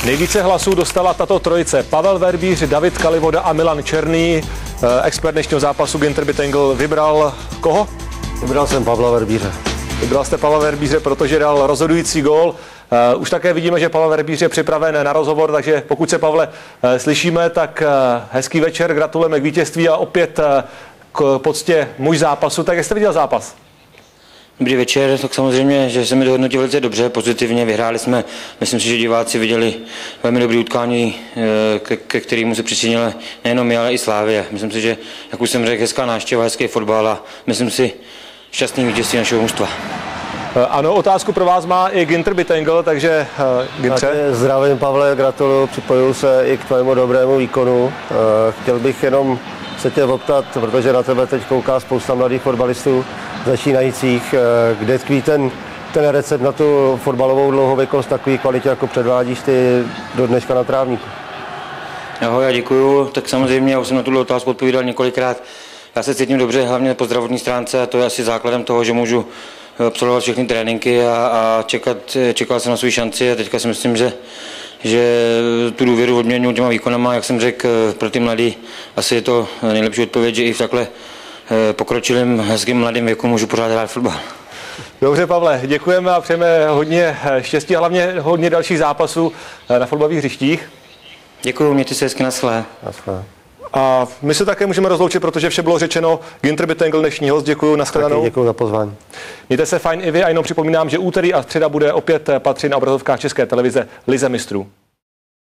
Nejvíce hlasů dostala tato trojice: Pavel Verbíř, David Kalivoda a Milan Černý. Expert dnešního zápasu Ginter Bittengl vybral koho? Vybral jsem Pavla Verbíře. Vybral jste Pavla Verbíře, protože dal rozhodující gól. Už také vidíme, že Pavel Verbíř je připraven na rozhovor, takže pokud se, Pavle, slyšíme, tak hezký večer, gratulujeme k vítězství a opět k poctě muž zápasu. Tak jak jste viděl zápas? Dobrý večer, tak samozřejmě, že se mi dohodnotilo velice dobře, pozitivně, vyhráli jsme. Myslím si, že diváci viděli velmi dobré utkání, ke kterému se přičinila nejenom my, ale i Slavia. Myslím si, že, jak už jsem řekl, hezká návštěva, hezký fotbal a myslím si šťastný vítězství našeho mužstva. Ano, otázku pro vás má i Ginter Bittengl, takže Gintře. Zdravím, Pavle, gratuluju, připojuju se i k tvému dobrému výkonu. Chtěl bych jenom se tě optat, protože na tebe teď kouká spousta mladých fotbalistů začínajících, kde tkví ten recept na tu fotbalovou dlouhověkost, takový kvalitě, jako předvádíš ty do dneška na trávníku. Ahoj, já děkuju. Tak samozřejmě, já už jsem na tuto otázku odpovídal několikrát. Já se cítím dobře, hlavně po zdravotní stránce, a to je asi základem toho, že můžu absolvovat všechny tréninky a čekal jsem na svou šanci a teďka si myslím, že tu důvěru odměňuji těma výkonama, jak jsem řekl, pro ty mladý asi je to nejlepší odpověď, že i v takhle pokročilém hezkým mladým věku můžu pořád hrát fotbal. Dobře, Pavle, děkujeme a přejeme hodně štěstí a hlavně hodně dalších zápasů na fotbalových hřištích. Děkuju, mějte se hezky, naschle. A my se také můžeme rozloučit, protože vše bylo řečeno. Ginter Bittengl, dnešní host, děkuju, nashledanou. Děkuju za pozvání. Mějte se fajn i vy a jenom připomínám, že úterý a středa bude opět patřit na obrazovkách České televize Lize mistrů.